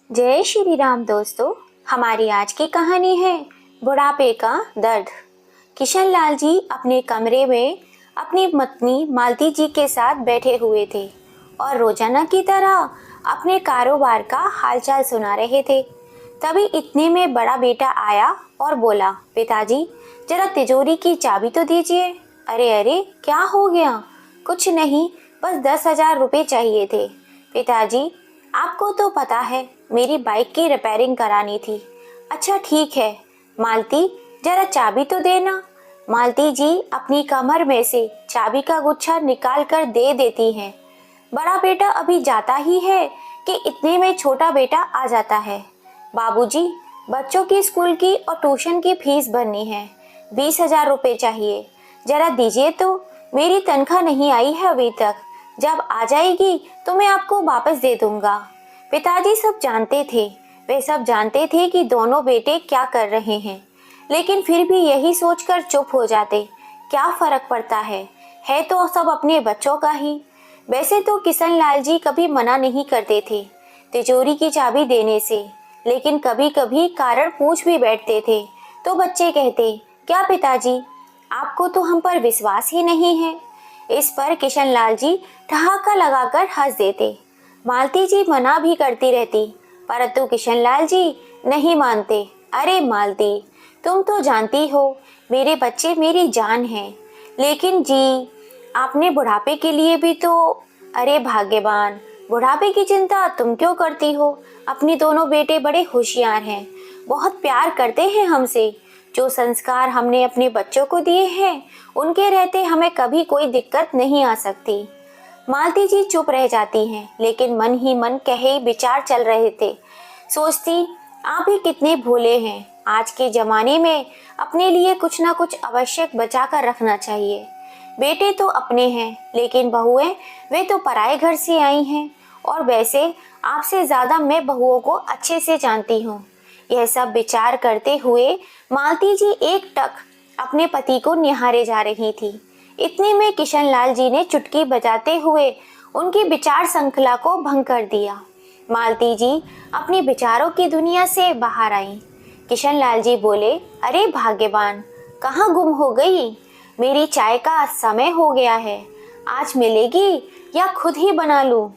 जय श्री राम दोस्तों। हमारी आज की कहानी है बुढ़ापे का दर्द। किशन लाल जी अपने कमरे में अपनी पत्नी मालती जी के साथ बैठे हुए थे और रोजाना की तरह अपने कारोबार का हालचाल सुना रहे थे। तभी इतने में बड़ा बेटा आया और बोला, पिताजी जरा तिजोरी की चाबी तो दीजिए। अरे अरे, क्या हो गया? कुछ नहीं, बस 10,000 रुपये चाहिए थे। पिताजी, आपको तो पता है मेरी बाइक की रिपेयरिंग करानी थी। अच्छा ठीक है मालती, जरा चाबी तो देना। मालती जी अपनी कमर में से चाबी का गुच्छा निकाल कर दे देती हैं। बड़ा बेटा अभी जाता ही है कि इतने में छोटा बेटा आ जाता है। बाबूजी, बच्चों की स्कूल की और ट्यूशन की फीस भरनी है, 20,000 रुपये चाहिए, जरा दीजिए तो। मेरी तनख्वाह नहीं आई है अभी तक, जब आ जाएगी तो मैं आपको वापस दे दूंगा। पिताजी सब जानते थे, वे सब जानते थे कि दोनों बेटे क्या कर रहे हैं, लेकिन फिर भी यही सोचकर चुप हो जाते। क्या फर्क पड़ता है तो सब अपने बच्चों का ही। वैसे तो किशन लाल जी कभी मना नहीं करते थे तिजोरी की चाबी देने से, लेकिन कभी कभी कारण पूछ भी बैठते थे तो बच्चे कहते, क्या पिताजी, आपको तो हम पर विश्वास ही नहीं है। इस पर किशन लाल जी ठहाका लगाकर हंस देते। मालती जी मना भी करती रहती, परंतु किशन लाल जी नहीं मानते। अरे मालती, तुम तो जानती हो मेरे बच्चे मेरी जान हैं, लेकिन जी आपने बुढ़ापे के लिए भी तो। अरे भाग्यवान, बुढ़ापे की चिंता तुम क्यों करती हो? अपने दोनों बेटे बड़े होशियार हैं, बहुत प्यार करते हैं हमसे। जो संस्कार हमने अपने बच्चों को दिए हैं, उनके रहते हमें कभी कोई दिक्कत नहीं आ सकती। मालती जी चुप रह जाती हैं, लेकिन मन ही मन कहे विचार चल रहे थे। सोचती, आप ही कितने भोले हैं। आज के जमाने में अपने लिए कुछ ना कुछ आवश्यक बचा कर रखना चाहिए। बेटे तो अपने हैं, लेकिन बहुएं वे तो पराए घर से आई हैं। और वैसे आपसे ज्यादा मैं बहुओं को अच्छे से जानती हूँ। यह सब विचार करते हुए मालती जी एक टक अपने पति को निहारे जा रही थी। इतने में किशन लाल जी ने चुटकी बजाते हुए उनकी विचार श्रृंखला को भंग कर दिया। मालती जी अपने विचारों की दुनिया से बाहर आईं। किशन लाल जी बोले, अरे भाग्यवान, कहाँ गुम हो गई? मेरी चाय का समय हो गया है, आज मिलेगी या खुद ही बना लूं?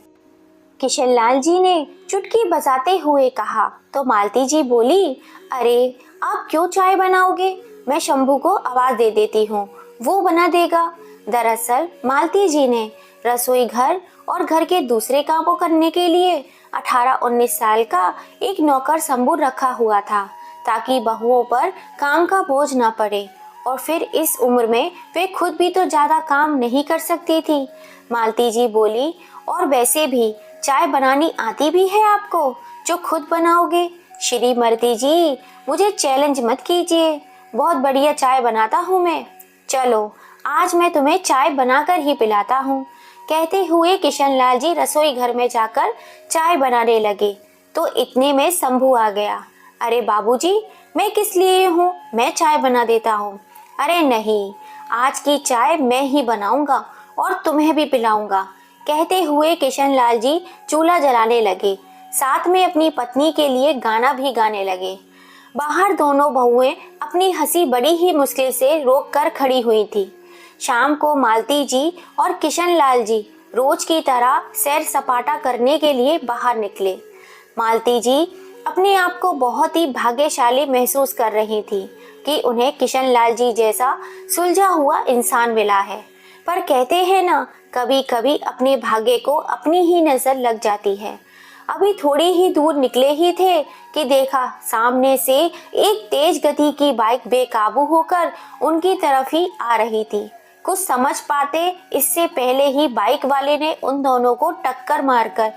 किशन लाल जी ने चुटकी बजाते हुए कहा तो मालती जी बोली, अरे आप क्यों चाय बनाओगे? मैं शंभू को आवाज दे देती हूँ, वो बना देगा। दरअसल मालती जी ने रसोई घर और घर के दूसरे कामों करने के लिए 18-19 साल का एक नौकर शंभू रखा हुआ था, ताकि बहुओं पर काम का बोझ न पड़े। और फिर इस उम्र में वे खुद भी तो ज्यादा काम नहीं कर सकती थी। मालती जी बोली, और वैसे भी चाय बनानी आती भी है आपको, जो खुद बनाओगे? श्रीमती जी, मुझे चैलेंज मत कीजिए, बहुत बढ़िया चाय बनाता हूँ मैं। चलो आज मैं तुम्हें चाय बनाकर ही पिलाता हूँ। कहते हुए किशन लाल जी रसोई घर में जाकर चाय बनाने लगे तो इतने में शंभू आ गया। अरे बाबूजी, मैं किस लिए हूँ, मैं चाय बना देता हूँ। अरे नहीं, आज की चाय मैं ही बनाऊंगा और तुम्हें भी पिलाऊंगा। कहते हुए किशन लाल जी चूल्हा जलाने लगे, साथ में अपनी पत्नी के लिए गाना भी गाने लगे। बाहर दोनों बहुएं अपनी हंसी बड़ी ही मुश्किल से रोक कर खड़ी हुई थी। शाम को मालती जी और किशन लाल जी रोज की तरह सैर सपाटा करने के लिए बाहर निकले। मालती जी अपने आप को बहुत ही भाग्यशाली महसूस कर रही थी कि उन्हें किशन लाल जी जैसा सुलझा हुआ इंसान मिला है। पर कहते हैं ना, कभी कभी अपने भाग्य को अपनी ही नजर लग जाती है। अभी थोड़ी ही दूर निकले ही थे कि देखा सामने से एक तेज गति की बाइक बेकाबू होकर उनकी तरफ ही आ रही थी। कुछ समझ पाते इससे पहले ही बाइक वाले ने उन दोनों को टक्कर मारकर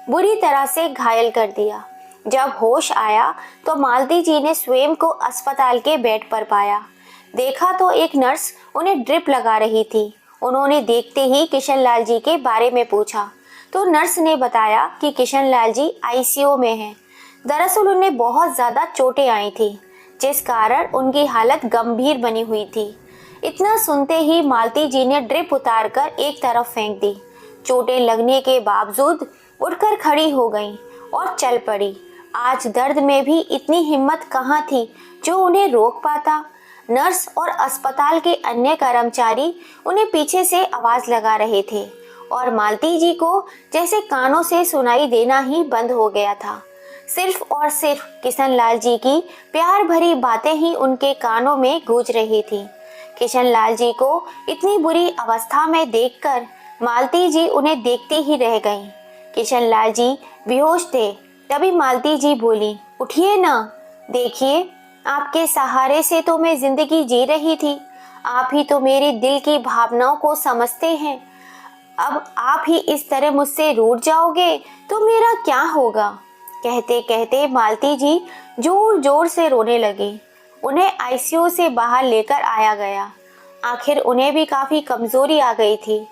बुरी तरह से घायल कर दिया। जब होश आया तो मालती जी ने स्वयं को अस्पताल के बेड पर पाया। देखा तो एक नर्स उन्हें ड्रिप लगा रही थी। उन्होंने देखते ही किशन लाल जी के बारे में पूछा तो नर्स ने बताया कि किशन लाल जी आईसीयू में हैं। दरअसल उन्हें बहुत ज़्यादा चोटें आई थी, जिस कारण उनकी हालत गंभीर बनी हुई थी। इतना सुनते ही मालती जी ने ड्रिप उतारकर एक तरफ फेंक दी। चोटें लगने के बावजूद उठकर खड़ी हो गईं और चल पड़ी। आज दर्द में भी इतनी हिम्मत कहाँ थी जो उन्हें रोक पाता। नर्स और अस्पताल के अन्य कर्मचारी उन्हें पीछे से आवाज लगा रहे थे और मालती जी को जैसे कानों से सुनाई देना ही बंद हो गया था। सिर्फ और सिर्फ किशनलाल जी की प्यार भरी बातें ही उनके कानों में गूंज रही थी। किशनलाल जी को इतनी बुरी अवस्था में देखकर मालती जी उन्हें देखती ही रह गईं। किशनलाल जी बेहोश थे। तभी मालती जी बोली, उठिए ना, देखिए आपके सहारे से तो मैं जिंदगी जी रही थी। आप ही तो मेरे दिल की भावनाओं को समझते हैं। अब आप ही इस तरह मुझसे रूठ जाओगे तो मेरा क्या होगा। कहते कहते मालती जी जोर जोर से रोने लगी। उन्हें आईसीयू से बाहर लेकर आया गया। आखिर उन्हें भी काफी कमजोरी आ गई थी।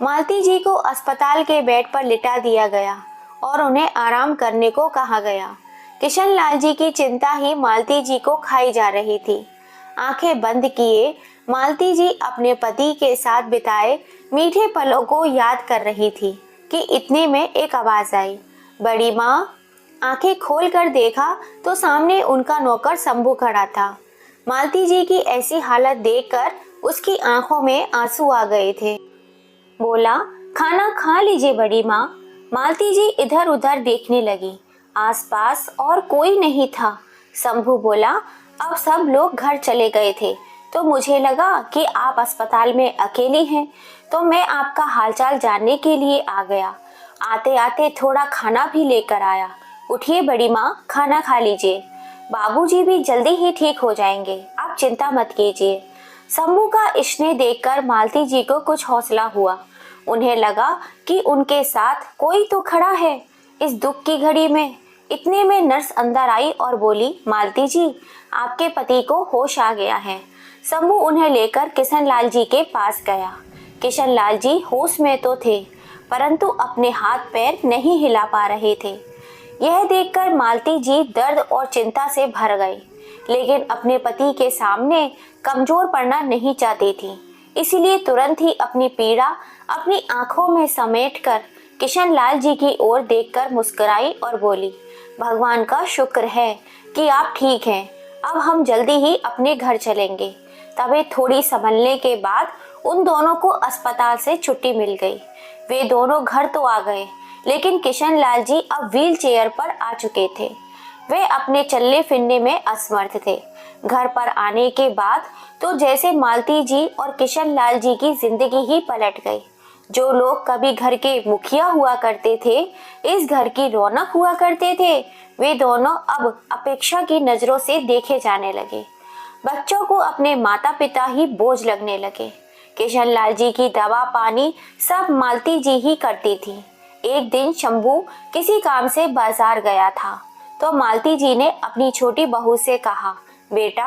मालती जी को अस्पताल के बेड पर लिटा दिया गया और उन्हें आराम करने को कहा गया। किशनलाल जी की चिंता ही मालती जी को खाई जा रही थी। आंखें बंद किए मालती जी अपने पति के साथ बिताए मीठे पलों को याद कर रही थी कि इतने में एक आवाज आई, बड़ी माँ। आंखें खोलकर देखा तो सामने उनका नौकर शंभू खड़ा था। मालती जी की ऐसी हालत देखकर उसकी आंखों में आंसू आ गए थे। बोला, खाना खा लीजिए बड़ी माँ। मालती जी इधर उधर देखने लगी। आसपास और कोई नहीं था। शंभू बोला, अब सब लोग घर चले गए थे तो मुझे लगा कि आप अस्पताल में अकेली हैं, तो मैं आपका हालचाल जानने के लिए आ गया। आते आते थोड़ा खाना भी लेकर आया। उठिए बड़ी माँ, खाना खा लीजिए। बाबूजी भी जल्दी ही ठीक हो जाएंगे, आप चिंता मत कीजिए। शंभू का स्नेह देखकर मालती जी को कुछ हौसला हुआ। उन्हें लगा कि उनके साथ कोई तो खड़ा है इस दुख की घड़ी में। इतने में नर्स अंदर आई और बोली, मालती जी, आपके पति को होश आ गया है। शंभू उन्हें लेकर किशनलाल जी के पास गया। किशनलाल जी होश में तो थे, परंतु अपने हाथ पैर नहीं हिला पा रहे थे। यह देखकर मालती जी दर्द और चिंता से भर गई, लेकिन अपने पति के सामने कमजोर पड़ना नहीं चाहती थी। इसीलिए तुरंत ही अपनी पीड़ा अपनी आंखों में समेटकर किशनलाल जी की ओर देखकर मुस्कुराई और बोली, भगवान का शुक्र है कि आप ठीक हैं। अब हम जल्दी ही अपने घर चलेंगे। तभी थोड़ी संभलने के बाद उन दोनों को अस्पताल से छुट्टी मिल गई। वे दोनों घर तो आ गए, लेकिन किशनलाल जी अब व्हील चेयर पर आ चुके थे। वे अपने चलने फिरने में असमर्थ थे। घर पर आने के बाद तो जैसे मालती जी और किशनलाल जी की जिंदगी ही पलट गई। जो लोग कभी घर के मुखिया हुआ करते थे, इस घर की रौनक हुआ करते थे, वे दोनों अब अपेक्षा की नजरों से देखे जाने लगे। बच्चों को अपने माता पिता ही बोझ लगने लगे। किशनलाल जी की दवा पानी सब मालती जी ही करती थी। एक दिन शंभू किसी काम से बाजार गया था तो मालती जी ने अपनी छोटी बहू से कहा, बेटा,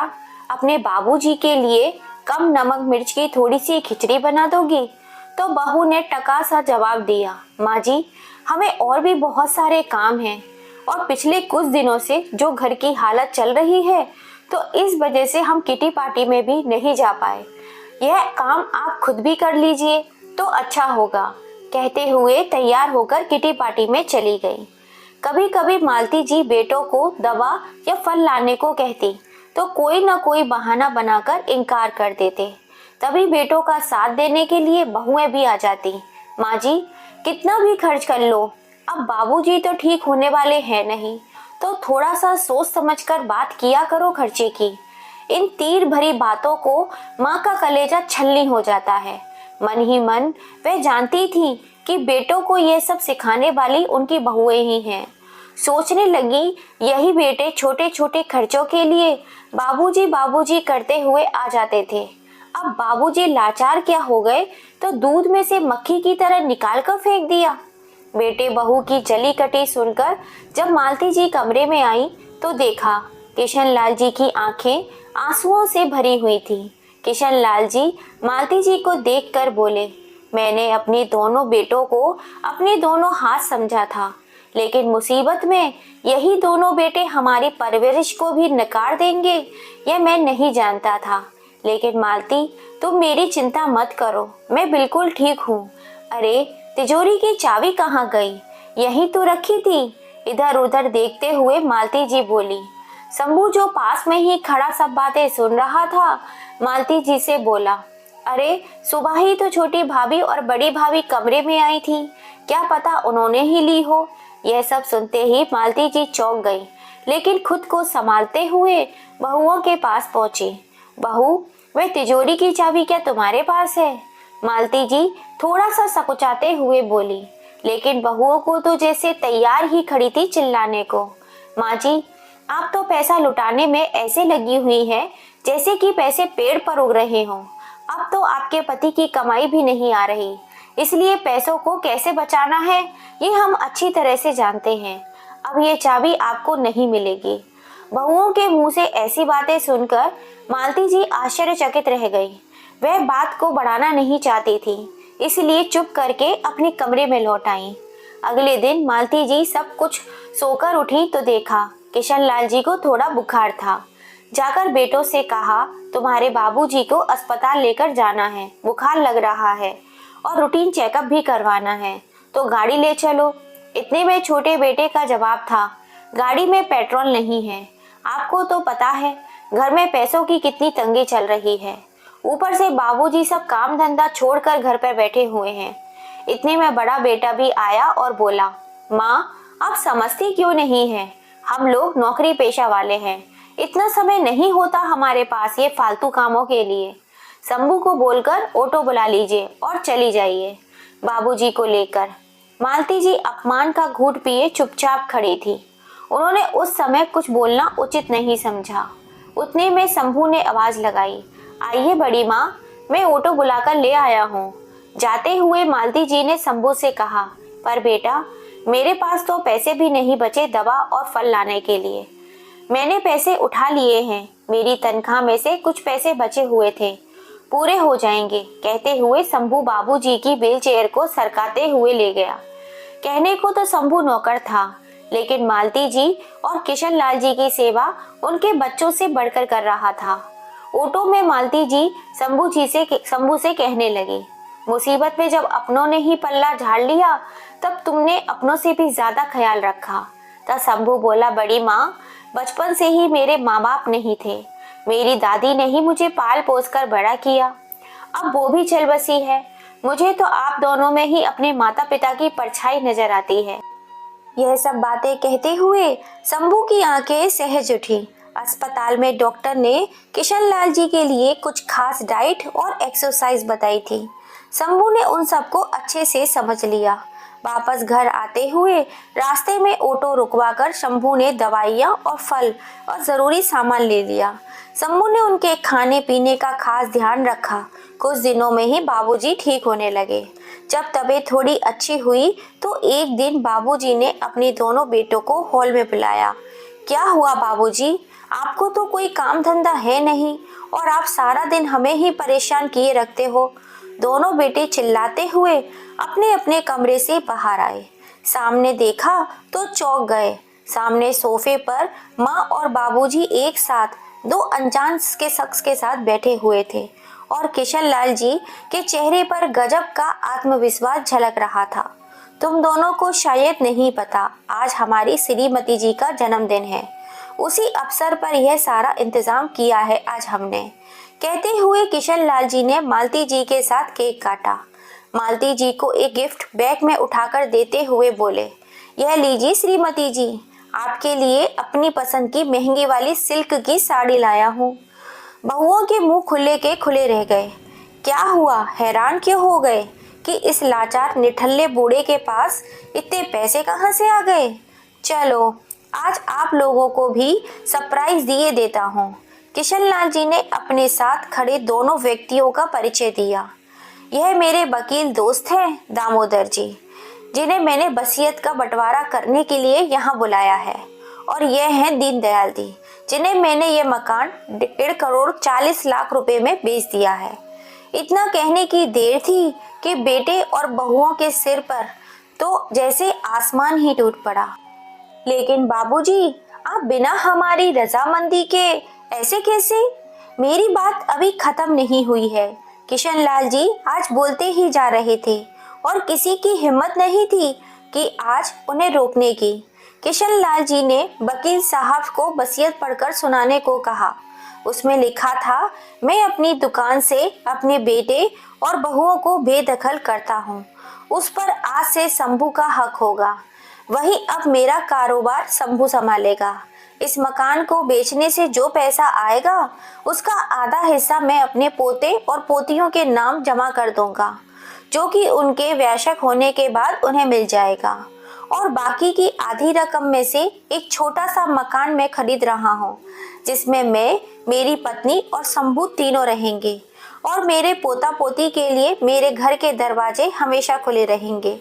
अपने बाबूजी के लिए कम नमक मिर्च की थोड़ी सी खिचड़ी बना दोगी? तो बहू ने टका सा जवाब दिया, माँ जी, हमें और भी बहुत सारे काम हैं और पिछले कुछ दिनों से जो घर की हालत चल रही है तो इस वजह से हम किटी पार्टी में भी नहीं जा पाए। यह काम आप खुद भी कर लीजिए तो अच्छा होगा। कहते हुए तैयार होकर किटी पार्टी में चली गई। कभी कभी मालती जी बेटों को दवा या फल लाने को कहती तो कोई न कोई बहाना बनाकर इनकार कर देते। तभी बेटों का साथ देने के लिए बहुएं भी आ जाती। माँ जी, कितना भी खर्च कर लो, अब बाबूजी तो ठीक होने वाले हैं नहीं, तो थोड़ा सा सोच समझकर बात किया करो खर्चे की। इन तीर भरी बातों को माँ का कलेजा छलनी हो जाता है। मन ही मन वह जानती थी कि बेटों को यह सब सिखाने वाली उनकी बहुएं ही हैं। सोचने लगी, यही बेटे छोटे छोटे खर्चों के लिए बाबूजी बाबूजी करते हुए आ जाते थे। अब बाबूजी लाचार क्या हो गए तो दूध में से मक्खी की तरह निकाल कर फेंक दिया। बेटे बहू की जली कटी सुनकर जब मालती जी कमरे में आई तो देखा किशनलाल जी की आंखें आंसुओं से भरी हुई थी। किशनलाल जी मालती जी को देखकर बोले, मैंने अपने दोनों बेटों को अपने दोनों हाथ समझा था, लेकिन मुसीबत में यही दोनों बेटे हमारी परवरिश को भी नकार देंगे यह मैं नहीं जानता था। लेकिन मालती, तुम मेरी चिंता मत करो, मैं बिल्कुल ठीक हूँ। अरे, तिजोरी की चाबी कहाँ गई? यहीं तो रखी थी। इधर उधर देखते हुए मालती जी बोली। शंभू जो पास में ही खड़ा सब बातें सुन रहा था, मालती जी से बोला, अरे सुबह ही तो छोटी भाभी और बड़ी भाभी कमरे में आई थी, क्या पता उन्होंने ही ली हो। यह सब सुनते ही मालती जी चौंक गई, लेकिन खुद को संभालते हुए बहुओं के पास पहुंची। बहू, वह तिजोरी की चाबी क्या तुम्हारे पास है? मालती जी थोड़ा सा सकुचाते हुए बोली, लेकिन बहुओं को तो जैसे तैयार ही खड़ी थी चिल्लाने को। माँ जी, आप तो पैसा लुटाने में ऐसे लगी हुई हैं जैसे कि पैसे पेड़ पर उग रहे हों। अब तो आपके पति की कमाई भी नहीं आ रही, इसलिए पैसों को कैसे बचाना है ये हम अच्छी तरह से जानते हैं। अब ये चाबी आपको नहीं मिलेगी। बहुओं के मुंह से ऐसी बातें सुनकर मालती जी आश्चर्यचकित रह गई। वह बात को बढ़ाना नहीं चाहती थी, इसलिए चुप करके अपने कमरे में लौट आई। अगले दिन मालती जी सब कुछ सोकर उठी तो देखा किशनलाल जी को थोड़ा बुखार था। जाकर बेटों से कहा, तुम्हारे बाबूजी को अस्पताल लेकर जाना है, बुखार लग रहा है और रूटीन चेकअप भी करवाना है, तो गाड़ी ले चलो। इतने में छोटे बेटे का जवाब था, गाड़ी में पेट्रोल नहीं है। आपको तो पता है घर में पैसों की कितनी तंगी चल रही है, ऊपर से बाबूजी सब काम धंधा छोड़कर घर पर बैठे हुए हैं। इतने में बड़ा बेटा भी आया और बोला, माँ आप समझती क्यों नहीं है, हम लोग नौकरी पेशा वाले हैं, इतना समय नहीं होता हमारे पास ये फालतू कामों के लिए। शंभू को बोलकर ऑटो बुला लीजिए और चली जाइए बाबूजी को लेकर। मालती जी अपमान का घूंट पिए चुपचाप खड़ी थी। उन्होंने उस समय कुछ बोलना उचित नहीं समझा। उतने में शंभू ने आवाज लगाई, आइए बड़ी माँ, मैं ऑटो बुलाकर ले आया हूँ। जाते हुए मालती जी ने शंभू से कहा, पर बेटा मेरे पास तो पैसे भी नहीं बचे दवा और फल लाने के लिए। मैंने पैसे उठा लिए हैं, मेरी तनख्वाह में से कुछ पैसे बचे हुए थे, पूरे हो जाएंगे। कहते हुए शंभू बाबूजी की व्हील चेयर को सरकाते हुए ले गया। कहने को तो शंभू नौकर था, लेकिन मालती जी और किशनलाल जी की सेवा उनके बच्चों से बढ़कर कर रहा था। ऑटो में मालती जी शंभू से कहने लगी, मुसीबत में जब अपनों ने ही पल्ला झाड़ लिया तब तुमने अपनों से भी ज्यादा ख्याल रखा। तब शंभू बोला, बड़ी माँ, बचपन से ही मेरे माँ बाप नहीं थे, मेरी दादी ने ही मुझे पाल पोस कर बड़ा किया, अब वो भी चल बसी है। मुझे तो आप दोनों में ही अपने माता पिता की परछाई नजर आती है। यह सब बातें कहते हुए शंभू की आंखें सहज उठी। अस्पताल में डॉक्टर ने किशनलाल जी के लिए कुछ खास डाइट और एक्सरसाइज बताई थी। शंभू ने उन सबको अच्छे से समझ लिया। वापस घर आते हुए रास्ते में ऑटो रुकवाकर शंभू ने दवाइयाँ और फल और ज़रूरी सामान ले लिया। शंभू ने उनके खाने पीने का खास ध्यान रखा। कुछ दिनों में ही बाबूजी ठीक होने लगे। जब तबीयत थोड़ी अच्छी हुई तो एक दिन बाबूजी ने अपने दोनों बेटों को हॉल में बुलाया। क्या हुआ बाबूजी, आपको तो कोई काम धंधा है नहीं और आप सारा दिन हमें ही परेशान किए रखते हो। दोनों बेटे चिल्लाते हुए अपने अपने कमरे से बाहर आए। सामने देखा तो चौंक गए। सामने सोफे पर माँ और बाबूजी एक साथ दो अनजान के शख्स के साथ बैठे हुए थे और किशनलाल जी के चेहरे पर गजब का आत्मविश्वास झलक रहा था। तुम दोनों को शायद नहीं पता, आज हमारी श्रीमती जी का जन्मदिन है, उसी अवसर पर यह सारा इंतजाम किया है आज हमने। कहते हुए किशनलाल जी ने मालती जी के साथ केक काटा। मालती जी को एक गिफ्ट बैग में उठाकर देते हुए बोले, यह लीजिए श्रीमती जी, आपके लिए अपनी पसंद की महंगी वाली सिल्क की साड़ी लाया हूँ। बहुओं के मुंह खुले के खुले रह गए। क्या हुआ, हैरान क्यों हो गए कि इस लाचार निठल्ले बूढ़े के पास इतने पैसे कहाँ से आ गए। चलो आज आप लोगों को भी सरप्राइज दिए देता हूँ। किशनलाल जी ने अपने साथ खड़े दोनों व्यक्तियों का परिचय दिया। यह मेरे वकील दोस्त हैं दामोदर जी, जिन्हें मैंने वसीयत का बंटवारा करने के लिए यहाँ बुलाया है, और यह हैं दीनदयाल जी, जिन्हें मैंने यह मकान 1.5 करोड़ 40 लाख रुपए में बेच दिया है। इतना कहने की देर थी कि बेटे और बहुओं के सिर पर तो जैसे आसमान ही टूट पड़ा। लेकिन बाबूजी, आप बिना हमारी रजामंदी के ऐसे कैसे? मेरी बात अभी खत्म नहीं हुई है। किशनलाल जी आज बोलते ही जा रहे थे और किसी की हिम्मत नहीं थी कि आज उन्हें रोकने की। किशन लाल जी ने वकील साहब को वसीयत पढ़कर सुनाने को कहा। उसमें लिखा था, मैं अपनी दुकान से अपने बेटे और बहुओं को बेदखल करता हूँ। उस पर आज से शंभू का हक होगा। वही अब मेरा कारोबार शंभू संभालेगा। इस मकान को बेचने से जो पैसा आएगा उसका आधा हिस्सा मैं अपने पोते और पोतियों के नाम जमा कर दूंगा, जो कि उनके वयस्क होने के बाद उन्हें मिल जाएगा। और बाकी की आधी रकम में से एक छोटा सा मकान मैं खरीद रहा हूँ, जिसमें मैं, मेरी पत्नी और शंभू तीनों रहेंगे। और मेरे पोता पोती के लिए मेरे घर के दरवाजे हमेशा खुले रहेंगे।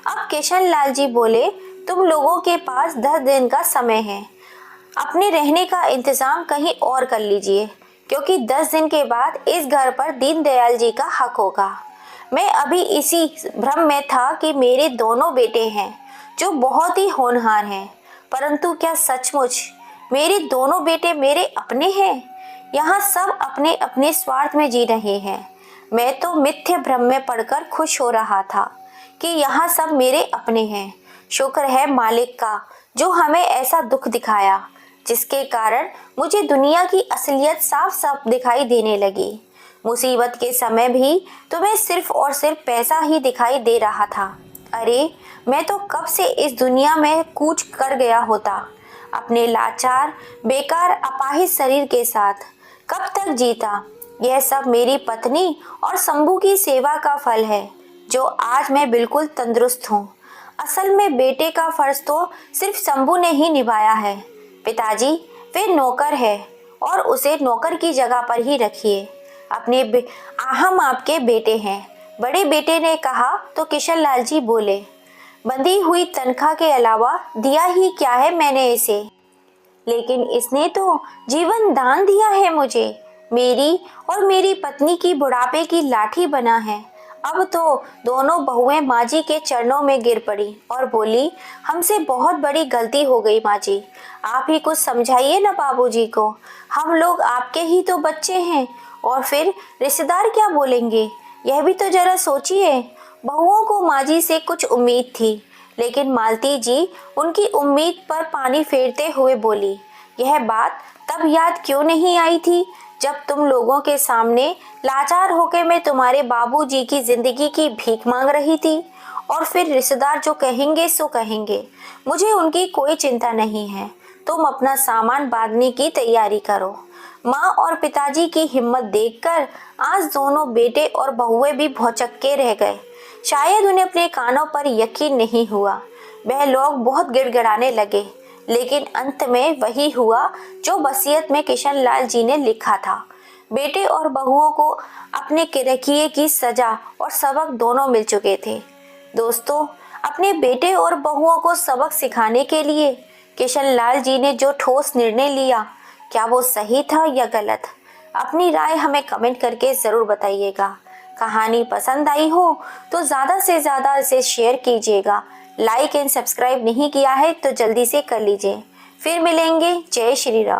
अब किशन लाल जी बोले, तुम लोगों के पास 10 दिन का समय है। अपने रहने का इंतजाम कहीं और कर लीजिए, क्योंकि 10 दिन के बाद इस घर पर दीनदयाल जी का हक होगा। मैं अभी इसी भ्रम में था कि मेरे दोनों बेटे हैं जो बहुत ही होनहार हैं, परंतु क्या सचमुच मेरे दोनों बेटे मेरे अपने हैं? यहाँ सब अपने अपने स्वार्थ में जी रहे हैं। मैं तो मिथ्य भ्रम में पड़कर खुश हो रहा था कि यहाँ सब मेरे अपने हैं। शुक्र है मालिक का, जो हमें ऐसा दुख दिखाया जिसके कारण मुझे दुनिया की असलियत साफ साफ दिखाई देने लगी। मुसीबत के समय भी तुम्हें सिर्फ और सिर्फ पैसा ही दिखाई दे रहा था। अरे, मैं तो कब से इस दुनिया में कूच कर गया होता, अपने लाचार बेकार अपाहिज शरीर के साथ। कब तक जीता? यह सब मेरी पत्नी और शंभू की सेवा का फल है, जो आज मैं बिल्कुल तंदुरुस्त हूँ। असल में बेटे का फर्ज तो सिर्फ शंभू ने ही निभाया है। पिताजी, वे नौकर है और उसे नौकर की जगह पर ही रखिए। हम आपके बेटे हैं, बड़े बेटे ने कहा तो किशन लाल जी बोले, बंधी हुई तनख्वाह के अलावा दिया ही क्या है मैंने इसे? लेकिन इसने तो जीवन दान दिया है मुझे। मेरी और मेरी पत्नी की बुढ़ापे की लाठी बना है। अब तो दोनों बहुएं माँ जी के चरणों में गिर पड़ी और बोली, हमसे बहुत बड़ी गलती हो गई माँ जी, आप ही कुछ समझाइए ना बाबूजी को। हम लोग आपके ही तो बच्चे हैं, और फिर रिश्तेदार क्या बोलेंगे, यह भी तो जरा सोचिए। बहुओं को माँ जी से कुछ उम्मीद थी, लेकिन मालती जी उनकी उम्मीद पर पानी फेरते हुए बोली, यह बात तब याद क्यों नहीं आई थी जब तुम लोगों के सामने लाचार होकर मैं तुम्हारे बाबूजी की जिंदगी की भीख मांग रही थी। और फिर रिश्तेदार जो कहेंगे सो कहेंगे, मुझे उनकी कोई चिंता नहीं है। तुम अपना सामान बांधने की तैयारी करो। माँ और पिताजी की हिम्मत देखकर आज दोनों बेटे और बहुएं भी भौचक्के रह गए। शायद उन्हें अपने कानों पर यकीन नहीं हुआ। वह लोग बहुत गिड़गिड़ाने लगे, लेकिन अंत में वही हुआ जो वसीयत में किशन लाल जी ने लिखा था। बेटे और बहुओं को अपने किरकिए की सजा और सबक दोनों मिल चुके थे। दोस्तों, अपने बेटे और बहुओं को सबक सिखाने के लिए किशन लाल जी ने जो ठोस निर्णय लिया, क्या वो सही था या गलत? अपनी राय हमें कमेंट करके ज़रूर बताइएगा। कहानी पसंद आई हो तो ज़्यादा से ज़्यादा इसे शेयर कीजिएगा। लाइक एंड सब्सक्राइब नहीं किया है तो जल्दी से कर लीजिए। फिर मिलेंगे। जय श्री राम।